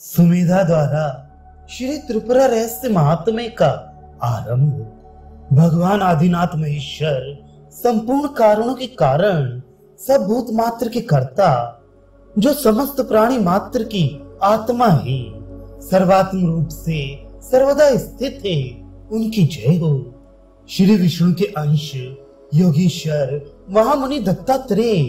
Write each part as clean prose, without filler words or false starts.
सुमेधा द्वारा श्री त्रिपुरा रहस्य महात्म्य का आरंभ। भगवान आदिनाथ महेश्वर संपूर्ण कारणों के कारण, सब भूत मात्र के कर्ता, जो समस्त प्राणी मात्र की आत्मा है, सर्वात्म रूप से सर्वदा स्थित है, उनकी जय हो। श्री विष्णु के अंश योगीश्वर महामुनि दत्तात्रेय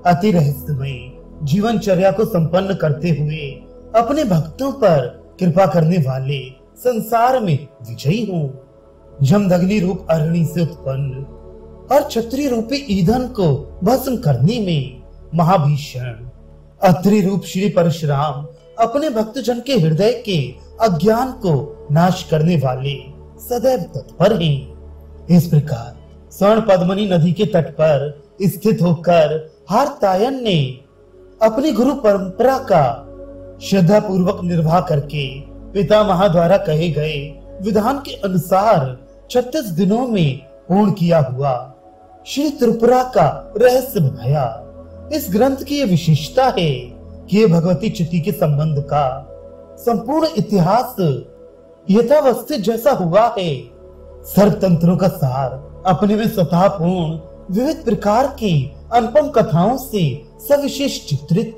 अति रहस्यमय जीवनचर्या को संपन्न करते हुए अपने भक्तों पर कृपा करने वाले संसार में विजयी हो। जमदग्नि रूप अरणि से उत्पन्न और क्षत्रिय रूपी ईंधन को भस्म करने में महाभीषण अत्रि रूप श्री परशुराम अपने भक्तजन के हृदय के अज्ञान को नाश करने वाले सदैव तत्पर हैं। इस प्रकार स्वर्ण पद्मनी नदी के तट पर स्थित होकर हारतायन ने अपनी गुरु परंपरा का श्रद्धा पूर्वक निर्वाह करके पितामह द्वारा कहे गए विधान के अनुसार 36 दिनों में पूर्ण किया हुआ श्री त्रिपुरा का रहस्य बनाया। इस ग्रंथ की यह विशेषता है कि यह भगवती चिति के संबंध का संपूर्ण इतिहास यथावस्थित जैसा हुआ है। सर्व तंत्रों का सार अपने में स्वतः पूर्ण विविध प्रकार की अनुपम कथाओं से सविशेष चित्रित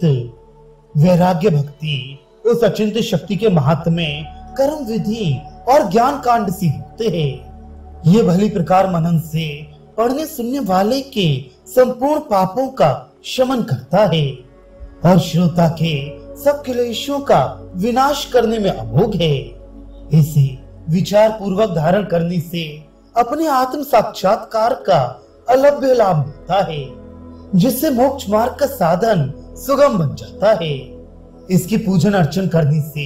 वैराग्य भक्ति उस अचिंत्य शक्ति के महात्म्य कर्म विधि और ज्ञान कांड से युक्त है। ये भली प्रकार मनन से पढ़ने सुनने वाले के संपूर्ण पापों का शमन करता है और श्रोता के सब क्लेशों का विनाश करने में अमोघ है। इसे विचार पूर्वक धारण करने से अपने आत्म साक्षात्कार का अलभ्य लाभ मिलता है, जिससे मोक्ष मार्ग का साधन सुगम बन जाता है। इसकी पूजन अर्चन करने से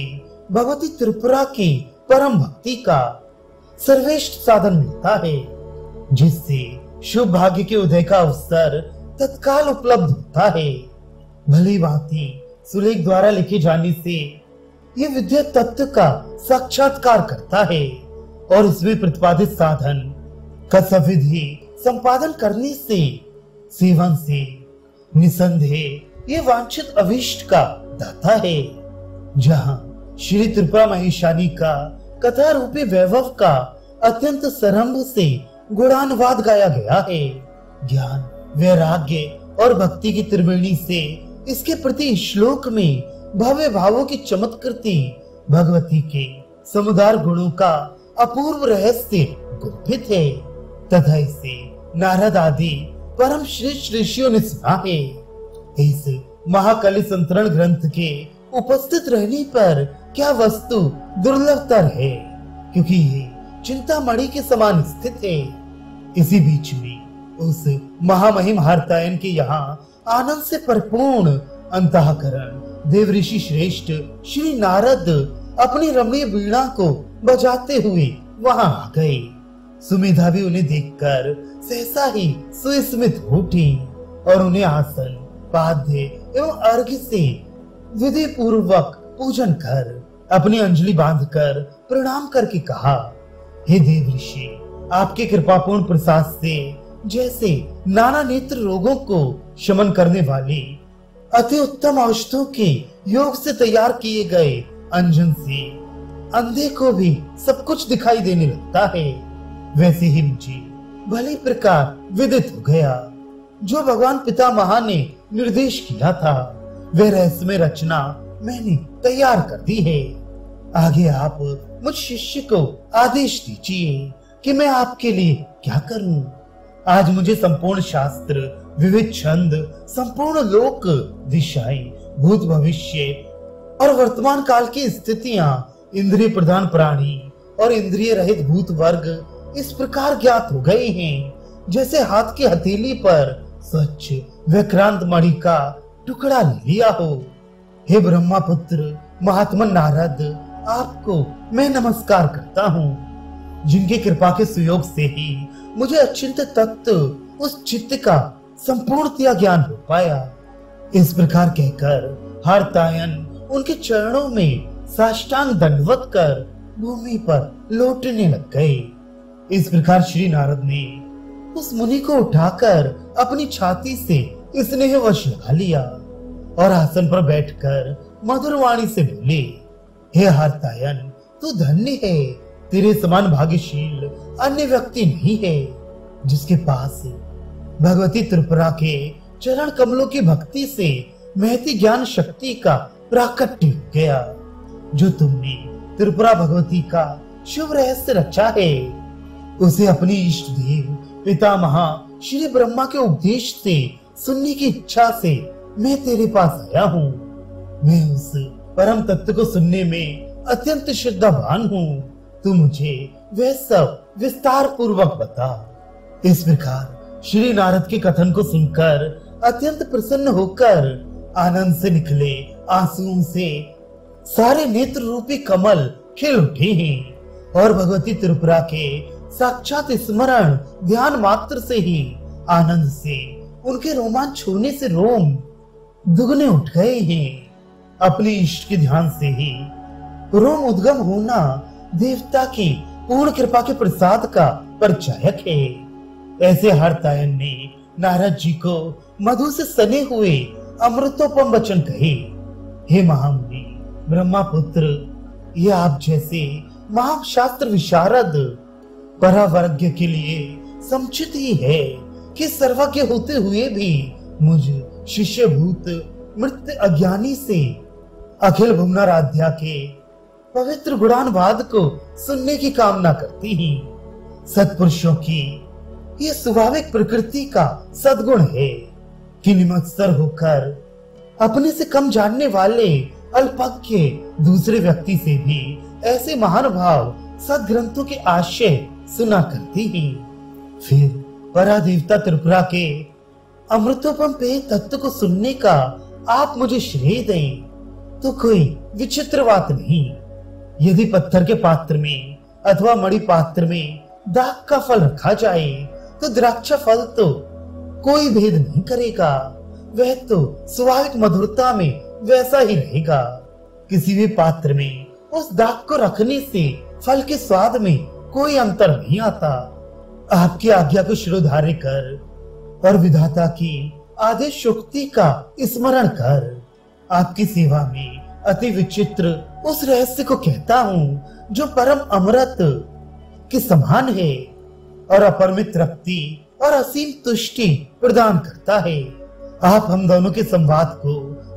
भगवती त्रिपुरा की परम भक्ति का सर्वश्रेष्ठ साधन मिलता है, जिससे शुभ भाग्य के उदय का अवसर तत्काल उपलब्ध होता है। भली भांति सुलेख द्वारा लिखे जाने से ये विद्या तत्व का साक्षात्कार करता है और इसमें प्रतिपादित साधन का सविधि संपादन करने से सेवन से निसंदेह ये वांछित अभिष्ट का दाता है। जहाँ श्री त्रिपुरा महेशानी का कथा रूपी वैभव का अत्यंत सरंभ से गुणानुवाद गाया गया है। ज्ञान वैराग्य और भक्ति की त्रिवेणी से इसके प्रति श्लोक में भव्य भावों की चमत्कृति भगवती के समुदार गुणों का अपूर्व रहस्य गुप्त है तथा इसे नारद आदि परम श्रेष्ठ ऋषियों ने सुना है। इस महाकलि संतरण ग्रंथ के उपस्थित रहने पर क्या वस्तु दुर्लभतर है, क्योंकि ये चिंतामणि के समान स्थित है। इसी बीच में उस महामहिम हारतायन के यहाँ आनंद से परिपूर्ण अंतःकरण देव ऋषि श्रेष्ठ श्री नारद अपनी रमणीय वीणा को बजाते हुए वहां आ गए। सुमेधा भी उन्हें देखकर सहसा ही सुस्मित उठी और उन्हें आसन पाद्य एवं अर्घ्य से विधि पूर्वक पूजन कर अपनी अंजलि बांधकर प्रणाम करके कहा, हे देव ऋषि, आपके कृपापूर्ण प्रसाद से जैसे नाना नेत्र रोगों को शमन करने वाले अति उत्तम औषधों के योग से तैयार किए गए अंजन से अंधे को भी सब कुछ दिखाई देने लगता है, वैसे ही मुझे भली प्रकार विदित हो गया। जो भगवान पितामह ने निर्देश किया था वह रहस्यमय रचना मैंने तैयार कर दी है। आगे आप मुझ शिष्य को आदेश दीजिए कि मैं आपके लिए क्या करूं। आज मुझे संपूर्ण शास्त्र, विविध छंद, संपूर्ण लोक दिशाएं, भूत भविष्य और वर्तमान काल की स्थितियां, इंद्रिय प्रधान प्राणी और इंद्रिय रहित भूत वर्ग इस प्रकार ज्ञात हो गए हैं जैसे हाथ की हथेली पर स्वच्छ विक्रांत मणि का टुकड़ा ले लिया हो। हे ब्रह्मा पुत्र महात्मा नारद, आपको मैं नमस्कार करता हूँ, जिनके कृपा के सुयोग से ही मुझे अचिंत्य तत्व उस चित्त का संपूर्णतया ज्ञान हो पाया। इस प्रकार कहकर हारतायन उनके चरणों में साष्टांग दंडवत कर भूमि पर लौटने लग गए। इस प्रकार श्री नारद ने उस मुनि को उठाकर अपनी छाती से स्नेहवश लगा लिया और आसन पर बैठकर मधुर वाणी से बोले, हे हार्तायन, तू धन्य है। तेरे समान भाग्यशील अन्य व्यक्ति नहीं है जिसके पास भगवती त्रिपुरा के चरण कमलों की भक्ति से महती ज्ञान शक्ति का प्राकट्य हो गया। जो तुमने त्रिपुरा भगवती का शुभ रहस्य रचा है, उसे अपनी इष्ट देव पितामह श्री ब्रह्मा के उपदेश से सुनने की इच्छा से मैं तेरे पास आया हूँ। मैं उस परम तत्व को सुनने में अत्यंत श्रद्धावान हूँ। तू मुझे वह सब विस्तार पूर्वक बता। इस प्रकार श्री नारद के कथन को सुनकर अत्यंत प्रसन्न होकर आनंद से निकले आंसुओं से सारे नेत्र रूपी कमल खिल उठे हैं और भगवती त्रिपुरा के साक्षात स्मरण ध्यान मात्र से ही आनंद से उनके रोमांच छूने से रोम दुगने उठ गए हैं। अपने इष्ट के ध्यान से ही रोम उद्गम होना देवता की पूर्ण कृपा के प्रसाद का परिचायक है। ऐसे हार्तायन ने नारद जी को मधु से सने हुए अमृतोपम वचन कहे। हे महामुनि ब्रह्मापुत्र, ये आप जैसे महाशास्त्र विशारद परावर्ग्य के लिए समुचित ही है कि सर्वज्ञ होते हुए भी मुझ शिष्यभूत मृत अज्ञानी से अखिल भुवनाराध्या के पवित्र गुणानुवाद को सुनने की कामना करती ही। सत्पुरुषों की ये स्वाभाविक प्रकृति का सद्गुण है कि निमत्सर होकर अपने से कम जानने वाले अल्पज्ञ दूसरे व्यक्ति से भी ऐसे महान भाव सदग्रंथों के आशय सुना करती ही। फिर परादेवता त्रिपुरा के अमृतोपम पे तत्व को सुनने का आप मुझे श्रेय दें तो कोई विचित्र बात नहीं। यदि पत्थर के पात्र में अथवा मणि पात्र में दाग का फल रखा जाए तो द्राक्षा फल तो कोई भेद नहीं करेगा। वह तो स्वाभाविक मधुरता में वैसा ही रहेगा। किसी भी पात्र में उस दाग को रखने से फल के स्वाद में कोई अंतर नहीं आता। आपकी आज्ञा को शिरोधार्य कर और विधाता की आदेश शक्ति का स्मरण कर आपकी सेवा में अति विचित्र उस रहस्य को कहता हूँ जो परम अमृत के समान है और अपरिमित तृप्ति और असीम तुष्टि प्रदान करता है। आप हम दोनों के संवाद को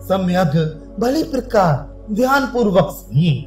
सम्यक भली प्रकार ध्यान पूर्वक सुनिए।